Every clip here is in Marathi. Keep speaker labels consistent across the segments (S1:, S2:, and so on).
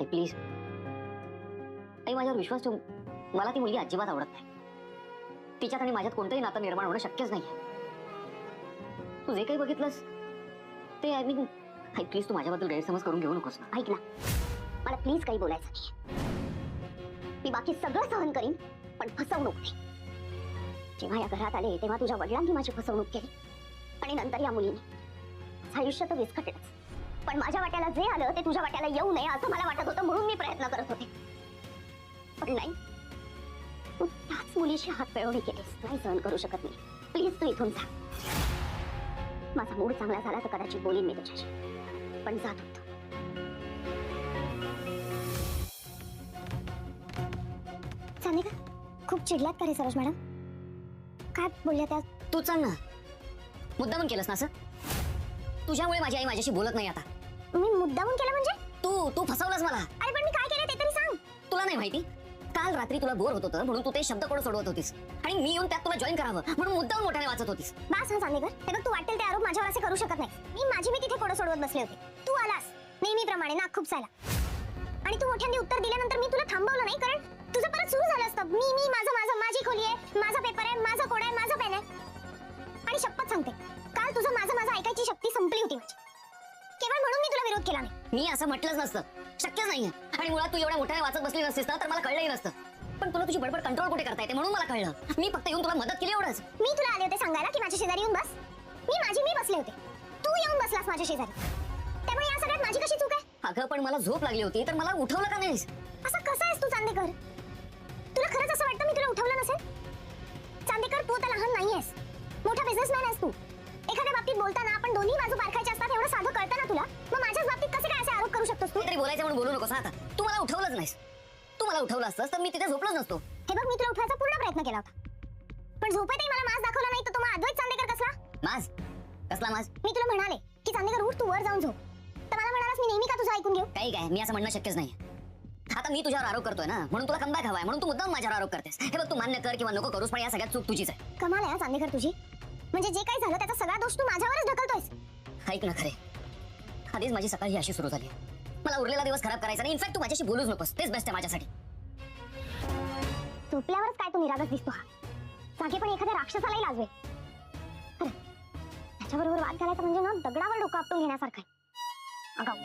S1: प्लीज आई, माझ्यावर विश्वास ठेव. मला ती मुलगी अजिबात आवडत नाही. तिच्यात आणि माझ्यात कोणतंही नातं निर्माण होणं शक्यच नाहीये. तू जे काही बघितलंस ते आय मीन, आई प्लीज तू माझ्याबद्दल गैरसमज करून घेऊ नकोस ना.
S2: ऐक ना, मला प्लीज काही बोलायचं नाही. मी बाकी सगळं सहन करीन, पण फसवणूक नाही. जेव्हा या घरात आले तेव्हा तुझ्या वडिलांनी माझी फसवणूक केली आणि नंतर या मुलीने. माझं आयुष्य तर विस्कटलंच, पण माझ्या वाट्याला जे आलं ते तुझ्या वाट्याला येऊ नये असं मला वाटत होतं, म्हणून मी प्रयत्न करत होते. पण नाही, तू त्याच मुलीशी हात पिळवणी केलीस. नाही सहन करू शकत मी. प्लीज तू इथून जा. माझा मूड चांगला झाला तर कदाचित बोलीन मी तुझ्याशी, पण जात होतो. चांदेकर, खूप चिडलात का रे सरोज मॅडम? काय बोलल्या त्या?
S1: तू चाल ना. मुद्दामून केलंस ना असं? तुझ्यामुळे माझी आई माझ्याशी बोलत नाही आता.
S2: मी मुद्दामून केलं म्हणजे?
S1: तू फसवलंस मला.
S2: अरे पण मी काय केलं ते तरी सांग.
S1: तुला नाही माहिती? काल रात्री तुला बोर होत होतं म्हणून तू ते शब्द कोड सोडवत होतीस आणि मी येऊन त्यात तुला जॉईन करावं म्हणून मुद्दाम मोठ्याने वाचत होतीस.
S2: बस हा चांदेकर, हे बघ तू वाटेल ते आरोप माझ्यावर असे करू शकत नाही. माझी मी तिथे कोडं सोडवत बसले होते. तू आलास नेहमीप्रमाणे नाक खुपसायला आणि तू मोठ्यांनी उत्तर दिल्यानंतर मी तुला थांबवलं नाही, कारण तुझं परत सुरू झालं असतं. मी माझं माझी खोली आहे, माझा पेपर आहे, माझा कोड आहे, माझं पेन आहे. आणि शपथ सांगते, काल तुझं माझं ऐकायची शक्ती संपली होती माझी. केवळ म्हणून मी तुला विरोध केला नाही.
S1: मी असं म्हटलंच नसतं, शक्यच नाहीये. आणि मुळात तू एवढ्या मोठ्याने वाचत बसली नसतीस ना तर मला कळलंही नसतं. पण तुला तुझी बडबड कंट्रोल कुठे करता येते म्हणून मला कळलं. मी फक्त येऊन तुला मदत केली एवढंच.
S2: मी तुला आले होते सांगायला की माझ्या शेजारी येऊन बस. मी बसले होते, तू येऊन बसलास माझ्या शेजारी. त्यामुळे या सगळ्यात माझी कशी चूक आहे?
S1: अगं पण मला झोप लागली होती तर मला उठवलं का नाहीस?
S2: असं कसं आहेस तू चांदेकर? तुला खरंच असं वाटतं मी तुला उठवलं नसेल? चांदेकर, तू आता लहान नाहीयेस, मोठा बिझनेसमॅन आहेस तू. एखाद्या बाबतीत बोलताना आपण दोन्ही बाजू पारखायच्या असतात एवढं साधं कळतं ना तुला. मग माझ्याच बाबतीत कसे काय असे आरोप करू शकतोस तू?
S1: तरी बोलायचं म्हणून बोलू नकोस आता. तू मला उठवलंच नाहीस. तू मला उठवलं असतंस तर मी तिथे झोपलोच नसतो.
S2: हे बघ, मी तुला उठवायचा पूर्ण प्रयत्न केला होता, पण झोपेतही मला माज दाखवला नाही तर तो अद्वैत चांदेकर कसला?
S1: माज? कसला माज?
S2: मी तुला म्हणाले की चांदेकर उठ, तू वर जाऊन झोप, तर मला म्हणालास मी नेहमी का तुझं ऐकून घेऊ?
S1: काही काय, मी असं म्हणणं शक्यच नाही. आता मी तुझ्यावर आरोप करतोय ना म्हणून तुला कमबॅक हवाय म्हणून तू मुद्दाम माझ्यावर आरोप करतेस. हे बघ, तू मान्य कर किंवा नको करूस पण या सगळ्यात चूक तुझीच आहे.
S2: कमाल आहे चांदेकर तुझी. म्हणजे जे काही झालं त्याचा सगळा दोष तू माझ्यावरच ढकलतोयस.
S1: ऐक ना, खरे आधीच माझी सकाळ ही अशी सुरू झाली. मला उरलेला दिवस खराब करायचा नाही. इनफॅक्ट तू माझ्याशी बोलूच नकोस, तेच बेस्ट आहे माझ्यासाठी.
S2: झोपल्यावरच काय तू निरागस दिसतो हा. जागे पण एखाद्या राक्षसालाही लाजवे. खरं त्याच्याबरोबर वाद घालायचा म्हणजे ना दगडावर डोकं आपटून घेण्यासारखं आहे. अगाऊ.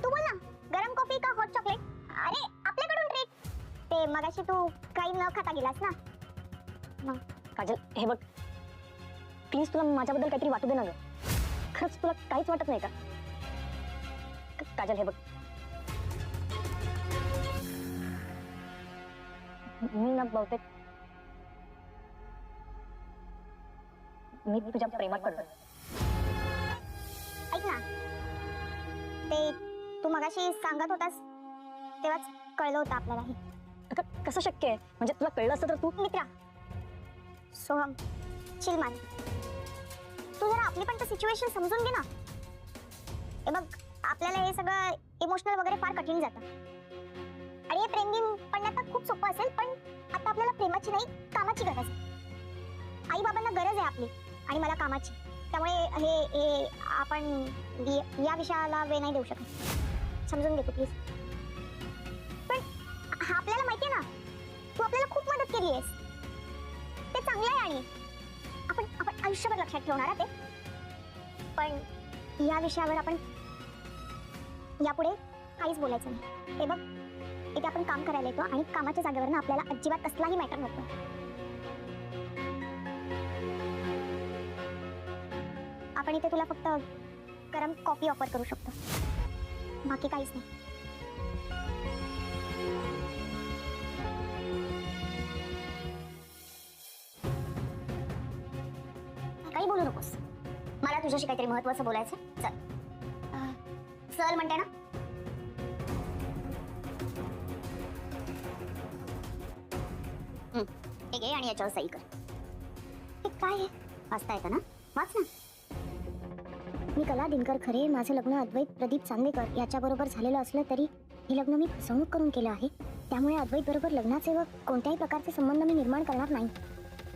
S2: तू बोल ना, गरम कॉफी का हॉट चॉकलेट? अरे आपल्याकडून ट्रीट. ते मगाशी तू काही न खाता गेलास ना.
S1: काजल, हे बघ प्लीज, तुला माझ्याबद्दल काहीतरी वाटू दे ना ग. खरंच तुला काहीच वाटत नाही का? काजल, हे बघ, मी ना बहुतेक मी तुझ्या प्रेमात पडलो.
S2: ऐक ना, ते तू मगाशी सांगत होतास तेव्हाच कळलं होतं आपल्यालाही.
S1: अगं कसं शक्य आहे? म्हणजे तुला कळलं असतं तर तू.
S2: मित्रा सोहम, चिल मान. तू जरा आपली पण तर सिच्युएशन समजून घे ना. हे बघ, आपल्याला हे सगळं इमोशनल वगैरे फार कठीण जातं आणि हे प्रेम पडण्यात तर खूप सोपं असेल, पण आता आपल्याला प्रेमाची नाही कामाची गरज आहे. आई बाबांना गरज आहे आपली आणि मला कामाची. त्यामुळे हे आपण या विषयाला वेळ नाही देऊ शकत. समजून घे तू प्लीज. पण आपल्याला माहिती आहे ना, तू आपल्याला खूप मदत केली आहेस, ते चांगलं आहे आणि आपण आयुष्यभर लक्षात ठेवणार ते. पण या विषयावर आपण यापुढे काहीच बोलायचं नाही. हे बघ, इथे आपण काम करायला येतो आणि कामाच्या जागेवर आपल्याला अजिबात कसलाही मॅटर नको. आपण इथे तुला फक्त गरम कॉफी ऑफर करू शकतो, बाकी काहीच नाही. काही बोलू नकोस. मला तुझ्याशी काहीतरी महत्वाचं बोलायचं. चल चल म्हणते ना. हे घे आणि याच्यावर सही कर. हे काय आहे? वाचता येतं ना? वाच ना. मी कला दिनकर खरे. माझं लग्न अद्वैत प्रदीप चांदेकर याच्याबरोबर झालेलं असलं तरी हे लग्न मी फसवणूक करून केलं आहे. त्यामुळे अद्वैत बरोबर लग्नाचे व कोणत्याही प्रकारचे संबंध मी निर्माण करणार नाही.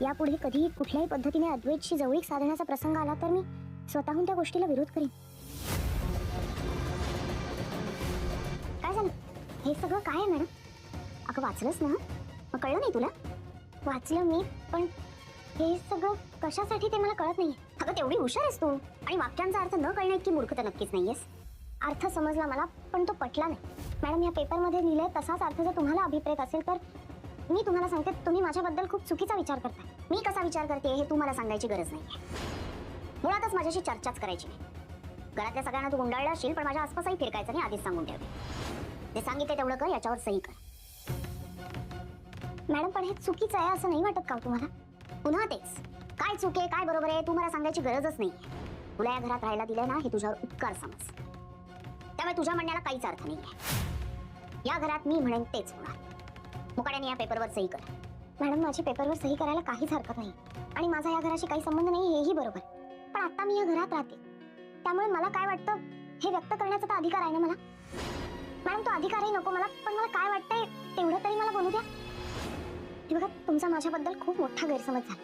S2: यापुढे कधीही कुठल्याही पद्धतीने अद्वैतशी जवळीक साधण्याचा प्रसंग आला तर मी स्वतःहून त्या गोष्टीला विरोध करीन. हे सगळं काय आहे मॅडम? अगं वाचलंस ना? मग कळलं नाही तुला? वाचलं मी, पण हे सगळं कशासाठी ते मला कळत नाहीये. अगं तेवढी हुशार आहेस तू, आणि वाक्यांचा अर्थ न कळण्या इतकी मूर्ख तर नक्कीच नाहीयेस. अर्थ समजला मला, पण तो पटला नाही. मॅडम, या पेपरमध्ये लिहिलंय तसाच अर्थ जर तुम्हाला अभिप्रेत असेल तर मी तुम्हाला सांगते, तुम्ही माझ्याबद्दल खूप चुकीचा विचार करताय. मी कसा विचार करते हे तुम्हाला सांगायची गरज नाहीये. मुळातच माझ्याशी चर्चाच करायची नाही. घरातल्या सगळ्यांना तू गुंडाळला असशील, पण माझ्या आसपासही फिरकायचं नाही, आधीच सांगून ठेवते. जे सांगितले तेवढं कर, याच्यावर सही कर. मॅडम, पण हे चुकीचं आहे असं नाही वाटत का तुम्हाला? पुन्हा तेच, काय चूक आहे काय बरोबर आहे तू मला सांगायची गरजच नाही. तुला या घरात राहायला दिलंय ना, हे तुझ्यावर उपकार समज. त्यामुळे तुझ्या म्हणण्याला काहीच अर्थ नाहीये. या घरात मी म्हणेन तेच होणार. मुकाट्याने या पेपरवर सही कर. मॅडम, माझी पेपरवर सही करायला काहीच हरकत नाही, आणि माझा या घराशी काही संबंध नाही हेही बरोबर. पण आता मी या घरात राहते, त्यामुळे मला काय वाटतं हे व्यक्त करण्याचा तर अधिकार आहे ना मला. मॅडम, तो अधिकारही नको मला, पण मला काय वाटतंय तेवढं तरी मला बोलू द्या. हे बघा, तुमचा माझ्याबद्दल खूप मोठा गैरसमज झाला.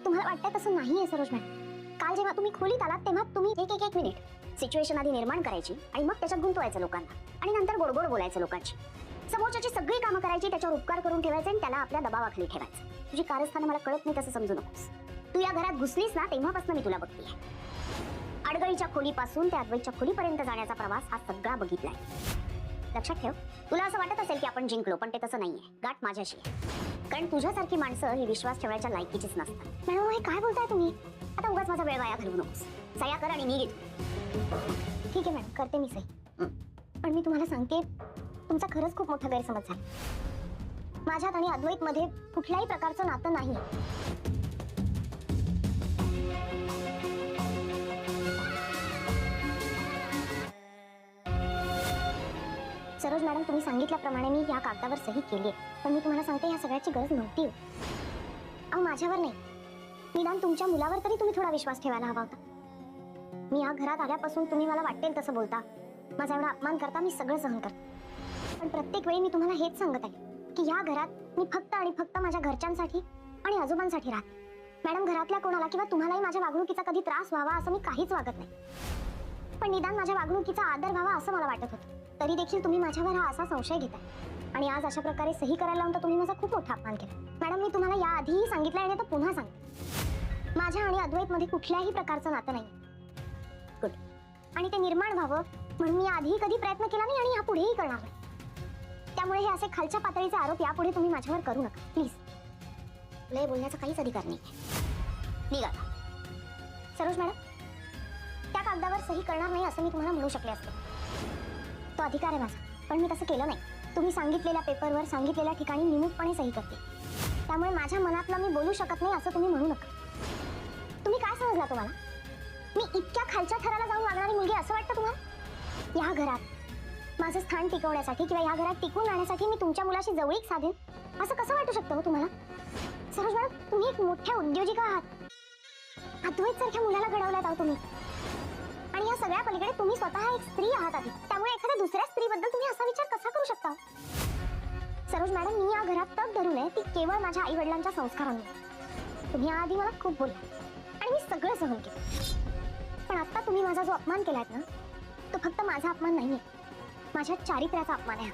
S2: तुम्हाला वाटतंय तसं नाहीये सरोज मॅडम. काल जेव्हा तुम्ही खोलीत आलात तेव्हा तुम्ही एक मिनिट सिच्युएशन आधी निर्माण करायची, आणि मग त्याच्यात गुंतवायचं लोकांना, आणि नंतर गोड गोड बोलायचं लोकांची. समोरच्याची सगळी कामं करायची, त्याच्यावर उपकार करून ठेवायचे, आणि त्याला आपल्या दबावाखाली ठेवायचं. तुझी कारस्थानं मला कळत नाही तसं समजू नकोस. तू या घरात घुसलीस ना, तेव्हापासून मी तुला बघतेय. अडगळीच्या खोलीपासून त्या अद्वैतच्या खोलीपर्यंत जाण्याचा प्रवास हा सगळा बघितलाय. लक्षात ठेव, तुला असं वाटत असेल की आपण जिंकलो, पण ते तसं नाहीये. गाठ माझ्याशी आहे. कारण तुझ्यासारखी माणसं ही विश्वास ठेवायच्या लायकीचीच नसतात. मॅडम, हे काय बोलताय तुम्ही? आता उगाच माझा वेळ वाया घालवू नकोस. सह्या कर आणि निघ. ठीक आहे मॅडम, करते मी सही. पण मी तुम्हाला सांगते, तुमचा खरंच खूप मोठा गैरसमज झाला. माझ्यात आणि अद्वैत मध्ये कुठल्याही प्रकारचं नातं नाही. सरोज मॅडम, तुम्ही सांगितल्याप्रमाणे मी या कागदावर सही केली आहे, पण मी तुम्हाला सांगते या सगळ्याची गरज नव्हती. अहो, माझ्यावर नाही, निदान तुमच्या मुलावर तरी तुम्ही थोडा विश्वास ठेवायला हवा होता. मी या घरात आल्यापासून तुम्ही मला वाटेल तसं बोलता, माझा एवढा अपमान करता, मी सगळं सहन करते. पण प्रत्येक वेळी मी तुम्हाला हेच सांगत आहे की या घरात मी फक्त आणि फक्त माझ्या घरच्यांसाठी आणि आजोबांसाठी राहते. मॅडम, घरातल्या कोणाला किंवा तुम्हालाही माझ्या वागणुकीचा कधी त्रास व्हावा असं मी काहीच वागत नाही, पण निदान माझ्या वागणुकीचा आदर व्हावा असं मला वाटत होतं. तरी देखील तुम्ही माझ्यावर हा असा संशय घेताय, आणि आज अशा प्रकारे सही करायला लावून तर तुम्ही माझा खूप मोठा अपमान केला. मॅडम, मी तुम्हाला या आधीही सांगितलं आणि आता पुन्हा सांगते, माझ्या आणि अद्वैत मध्ये कुठल्याही प्रकारचं नातं नाही. गुड. आणि ते निर्माण व्हावं म्हणून मी आधीही कधी प्रयत्न केला नाही, आणि यापुढेही करणार नाही. त्यामुळे हे असे खालच्या पातळीचे आरोप यापुढे तुम्ही माझ्यावर करू नका प्लीज. तुला बोलण्याचा काहीच अधिकार नाही. निघा. सरोज मॅडम, त्या कागदावर सही करणार नाही असं मी तुम्हाला म्हणू शकले असते. तो अधिकार आहे माझा, पण मी तसं केलं नाही. तुम्ही सांगितलेल्या पेपरवर सांगितलेल्या ठिकाणी निमूटपणे सही करते, त्यामुळे माझ्या मनातलं मी बोलू शकत नाही असं तुम्ही म्हणू नका. तुम्ही काय समजला तुम्हाला? मी इतक्या खालच्या थराला जाऊन वागणारी मुलगी असं वाटतं तुम्हाला? या घरात माझं स्थान टिकवण्यासाठी किंवा या घरात टिकून राहण्यासाठी मी तुमच्या मुलाशी जवळीक साधेन असं कसं वाटू शकतं हो तुम्हाला? सरोज मॅडम, तुम्ही एक मोठ्या उद्योजिका आहात. अद्वैत सारख्या मुलाला घडवल्यात आहोत तुम्ही, आणि या सगळ्या पलीकडे तुम्ही स्वतः एक स्त्री आहात आधी. त्यामुळे एखाद्या दुसऱ्या स्त्रीबद्दल तुम्ही असा विचार कसा करू शकता? सरोज मॅडम, मी या घरात तग धरून आहे ती केवळ माझ्या आई वडिलांच्या संस्कारांनी. तुम्ही आधी मला खूप बोलला आणि मी सगळं सहन केलं, पण आता तुम्ही माझा जो अपमान केलात ना, तो फक्त माझा अपमान नाहीये, माझ्या चारित्र्याचा अपमान आहे.